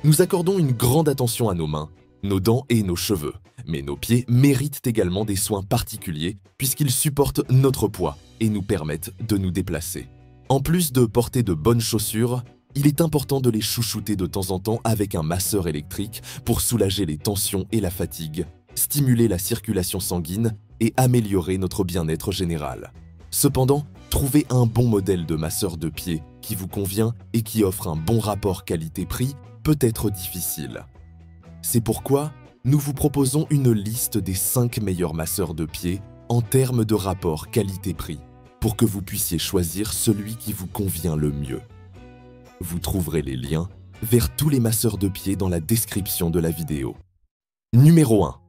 Nous accordons une grande attention à nos mains, nos dents et nos cheveux, mais nos pieds méritent également des soins particuliers puisqu'ils supportent notre poids et nous permettent de nous déplacer. En plus de porter de bonnes chaussures, il est important de les chouchouter de temps en temps avec un masseur électrique pour soulager les tensions et la fatigue, stimuler la circulation sanguine et améliorer notre bien-être général. Cependant, trouver un bon modèle de masseur de pied qui vous convient et qui offre un bon rapport qualité-prix peut être difficile. C'est pourquoi nous vous proposons une liste des 5 meilleurs masseurs de pieds en termes de rapport qualité-prix pour que vous puissiez choisir celui qui vous convient le mieux. Vous trouverez les liens vers tous les masseurs de pieds dans la description de la vidéo. Numéro 1.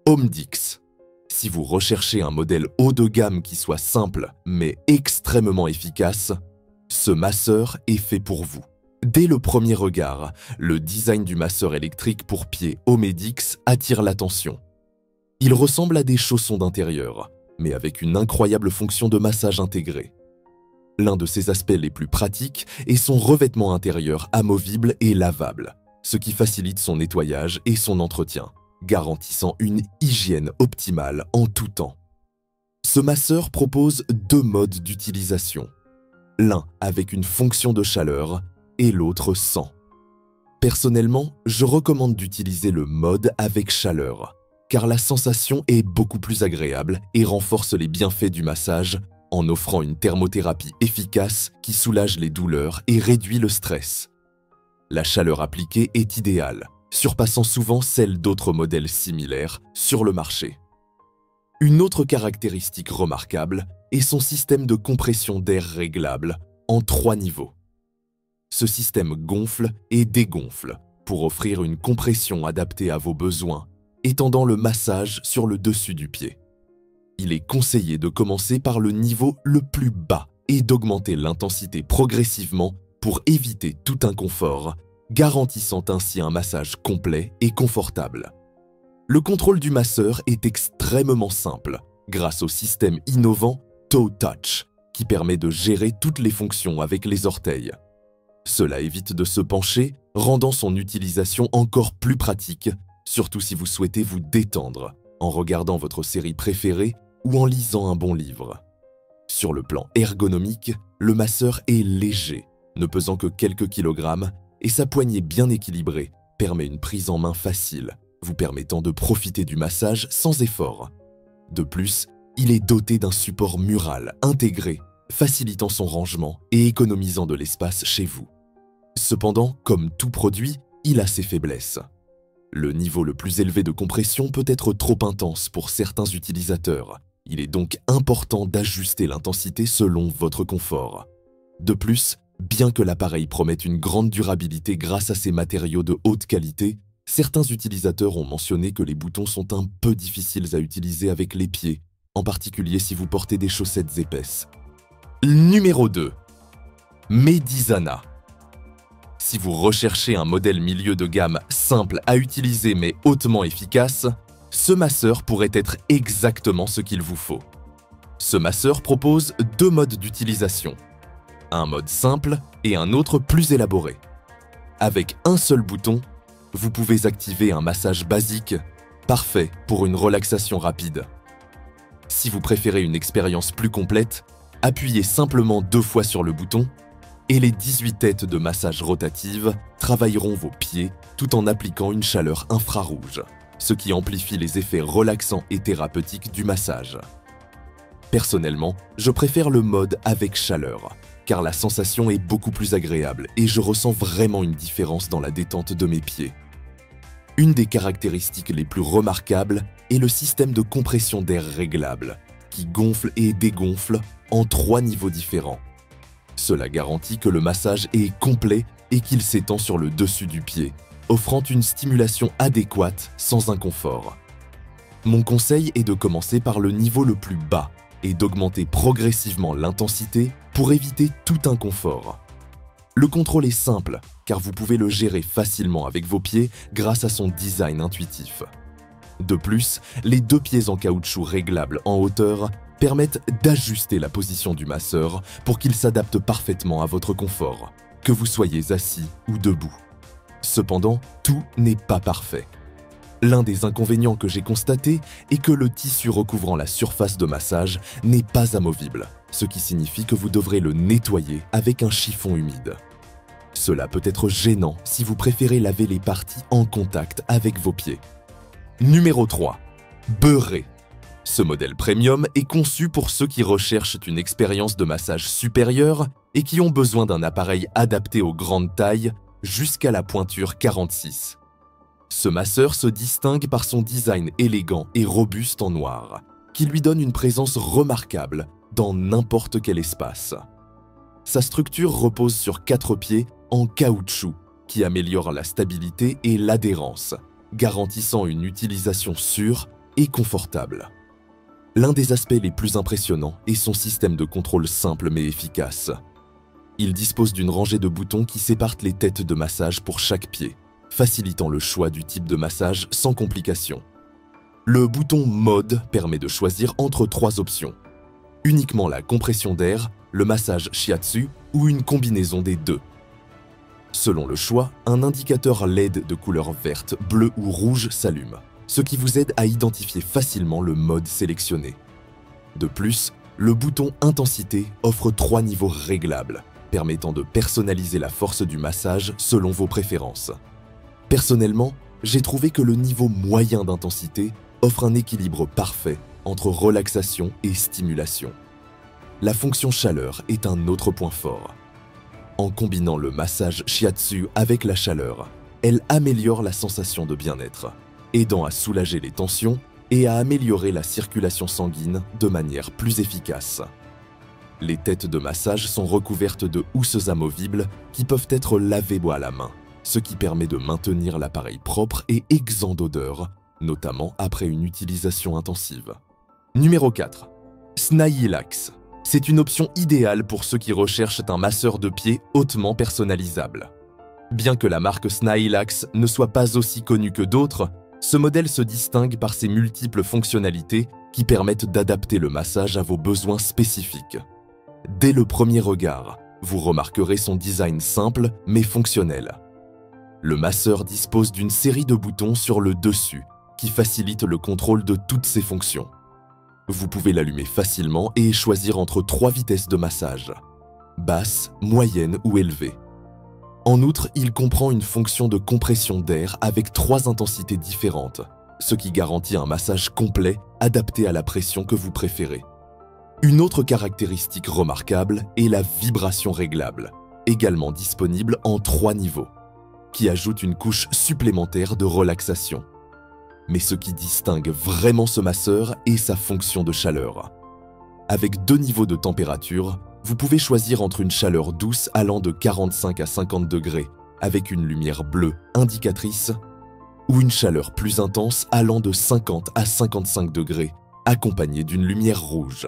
Homedix. Si vous recherchez un modèle haut de gamme qui soit simple mais extrêmement efficace, ce masseur est fait pour vous. Dès le premier regard, le design du masseur électrique pour pieds Homedix attire l'attention. Il ressemble à des chaussons d'intérieur, mais avec une incroyable fonction de massage intégrée. L'un de ses aspects les plus pratiques est son revêtement intérieur amovible et lavable, ce qui facilite son nettoyage et son entretien, garantissant une hygiène optimale en tout temps. Ce masseur propose 2 modes d'utilisation, l'un avec une fonction de chaleur et l'autre sans. Personnellement, je recommande d'utiliser le mode avec chaleur, car la sensation est beaucoup plus agréable et renforce les bienfaits du massage en offrant une thermothérapie efficace qui soulage les douleurs et réduit le stress. La chaleur appliquée est idéale, surpassant souvent celle d'autres modèles similaires sur le marché. Une autre caractéristique remarquable est son système de compression d'air réglable en 3 niveaux. Ce système gonfle et dégonfle pour offrir une compression adaptée à vos besoins, étendant le massage sur le dessus du pied. Il est conseillé de commencer par le niveau le plus bas et d'augmenter l'intensité progressivement pour éviter tout inconfort, garantissant ainsi un massage complet et confortable. Le contrôle du masseur est extrêmement simple grâce au système innovant Toe Touch qui permet de gérer toutes les fonctions avec les orteils. Cela évite de se pencher, rendant son utilisation encore plus pratique, surtout si vous souhaitez vous détendre en regardant votre série préférée ou en lisant un bon livre. Sur le plan ergonomique, le masseur est léger, ne pesant que quelques kilogrammes, et sa poignée bien équilibrée permet une prise en main facile, vous permettant de profiter du massage sans effort. De plus, il est doté d'un support mural intégré, facilitant son rangement et économisant de l'espace chez vous. Cependant, comme tout produit, il a ses faiblesses. Le niveau le plus élevé de compression peut être trop intense pour certains utilisateurs. Il est donc important d'ajuster l'intensité selon votre confort. De plus, bien que l'appareil promette une grande durabilité grâce à ses matériaux de haute qualité, certains utilisateurs ont mentionné que les boutons sont un peu difficiles à utiliser avec les pieds, en particulier si vous portez des chaussettes épaisses. Numéro 2. Medizana. Si vous recherchez un modèle milieu de gamme simple à utiliser mais hautement efficace, ce masseur pourrait être exactement ce qu'il vous faut. Ce masseur propose 2 modes d'utilisation, un mode simple et un autre plus élaboré. Avec un seul bouton, vous pouvez activer un massage basique, parfait pour une relaxation rapide. Si vous préférez une expérience plus complète, appuyez simplement 2 fois sur le bouton et les 18 têtes de massage rotatives travailleront vos pieds tout en appliquant une chaleur infrarouge, ce qui amplifie les effets relaxants et thérapeutiques du massage. Personnellement, je préfère le mode avec chaleur, car la sensation est beaucoup plus agréable et je ressens vraiment une différence dans la détente de mes pieds. Une des caractéristiques les plus remarquables est le système de compression d'air réglable, qui gonfle et dégonfle en 3 niveaux différents. Cela garantit que le massage est complet et qu'il s'étend sur le dessus du pied, offrant une stimulation adéquate sans inconfort. Mon conseil est de commencer par le niveau le plus bas et d'augmenter progressivement l'intensité pour éviter tout inconfort. Le contrôle est simple, car vous pouvez le gérer facilement avec vos pieds grâce à son design intuitif. De plus, les 2 pieds en caoutchouc réglables en hauteur permettent d'ajuster la position du masseur pour qu'il s'adapte parfaitement à votre confort, que vous soyez assis ou debout. Cependant, tout n'est pas parfait. L'un des inconvénients que j'ai constaté est que le tissu recouvrant la surface de massage n'est pas amovible, ce qui signifie que vous devrez le nettoyer avec un chiffon humide. Cela peut être gênant si vous préférez laver les parties en contact avec vos pieds. Numéro 3. Beurré. Ce modèle premium est conçu pour ceux qui recherchent une expérience de massage supérieure et qui ont besoin d'un appareil adapté aux grandes tailles jusqu'à la pointure 46. Ce masseur se distingue par son design élégant et robuste en noir, qui lui donne une présence remarquable dans n'importe quel espace. Sa structure repose sur 4 pieds en caoutchouc qui améliore la stabilité et l'adhérence, garantissant une utilisation sûre et confortable. L'un des aspects les plus impressionnants est son système de contrôle simple mais efficace. Il dispose d'une rangée de boutons qui séparent les têtes de massage pour chaque pied, facilitant le choix du type de massage sans complication. Le bouton Mode permet de choisir entre 3 options. Uniquement la compression d'air, le massage shiatsu ou une combinaison des deux. Selon le choix, un indicateur LED de couleur verte, bleue ou rouge s'allume, ce qui vous aide à identifier facilement le mode sélectionné. De plus, le bouton Intensité offre 3 niveaux réglables, permettant de personnaliser la force du massage selon vos préférences. Personnellement, j'ai trouvé que le niveau moyen d'intensité offre un équilibre parfait entre relaxation et stimulation. La fonction chaleur est un autre point fort. En combinant le massage shiatsu avec la chaleur, elle améliore la sensation de bien-être, aidant à soulager les tensions et à améliorer la circulation sanguine de manière plus efficace. Les têtes de massage sont recouvertes de housses amovibles qui peuvent être lavées à la main, ce qui permet de maintenir l'appareil propre et exempt d'odeur, notamment après une utilisation intensive. Numéro 4. Snayilax. C'est une option idéale pour ceux qui recherchent un masseur de pieds hautement personnalisable. Bien que la marque Snayilax ne soit pas aussi connue que d'autres, ce modèle se distingue par ses multiples fonctionnalités qui permettent d'adapter le massage à vos besoins spécifiques. Dès le premier regard, vous remarquerez son design simple mais fonctionnel. Le masseur dispose d'une série de boutons sur le dessus qui facilitent le contrôle de toutes ses fonctions. Vous pouvez l'allumer facilement et choisir entre 3 vitesses de massage, basse, moyenne ou élevée. En outre, il comprend une fonction de compression d'air avec 3 intensités différentes, ce qui garantit un massage complet adapté à la pression que vous préférez. Une autre caractéristique remarquable est la vibration réglable, également disponible en 3 niveaux, qui ajoute une couche supplémentaire de relaxation. Mais ce qui distingue vraiment ce masseur est sa fonction de chaleur. Avec 2 niveaux de température, vous pouvez choisir entre une chaleur douce allant de 45 à 50 degrés, avec une lumière bleue indicatrice, ou une chaleur plus intense allant de 50 à 55 degrés, accompagnée d'une lumière rouge.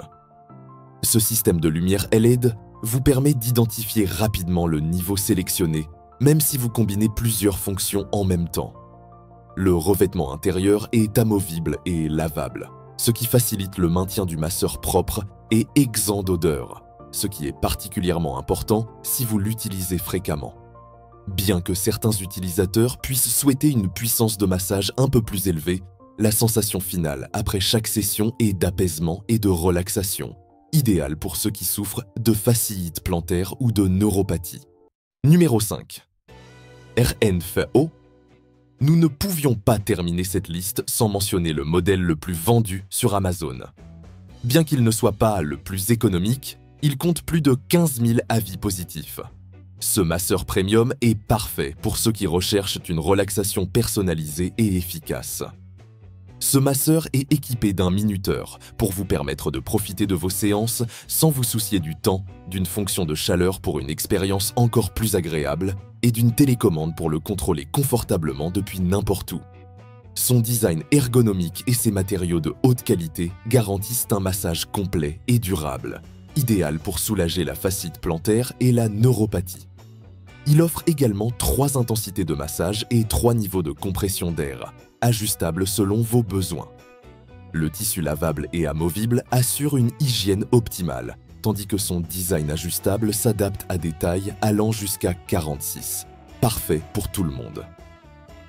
Ce système de lumière LED vous permet d'identifier rapidement le niveau sélectionné, même si vous combinez plusieurs fonctions en même temps. Le revêtement intérieur est amovible et lavable, ce qui facilite le maintien du masseur propre et exempt d'odeur, ce qui est particulièrement important si vous l'utilisez fréquemment. Bien que certains utilisateurs puissent souhaiter une puissance de massage un peu plus élevée, la sensation finale après chaque session est d'apaisement et de relaxation, idéale pour ceux qui souffrent de fasciite plantaire ou de neuropathie. Numéro 5. RNFO. Nous ne pouvions pas terminer cette liste sans mentionner le modèle le plus vendu sur Amazon. Bien qu'il ne soit pas le plus économique, il compte plus de 15 000 avis positifs. Ce masseur premium est parfait pour ceux qui recherchent une relaxation personnalisée et efficace. Ce masseur est équipé d'un minuteur pour vous permettre de profiter de vos séances sans vous soucier du temps, d'une fonction de chaleur pour une expérience encore plus agréable et d'une télécommande pour le contrôler confortablement depuis n'importe où. Son design ergonomique et ses matériaux de haute qualité garantissent un massage complet et durable, idéal pour soulager la fasciite plantaire et la neuropathie. Il offre également 3 intensités de massage et 3 niveaux de compression d'air, ajustables selon vos besoins. Le tissu lavable et amovible assure une hygiène optimale, tandis que son design ajustable s'adapte à des tailles allant jusqu'à 46. parfait pour tout le monde.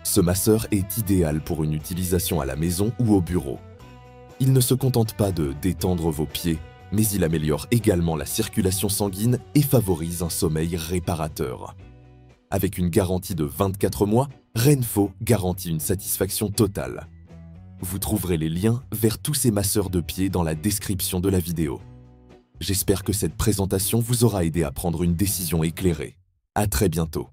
Ce masseur est idéal pour une utilisation à la maison ou au bureau. Il ne se contente pas de détendre vos pieds, mais il améliore également la circulation sanguine et favorise un sommeil réparateur. Avec une garantie de 24 mois, Renpho garantit une satisfaction totale. Vous trouverez les liens vers tous ces masseurs de pieds dans la description de la vidéo. J'espère que cette présentation vous aura aidé à prendre une décision éclairée. À très bientôt.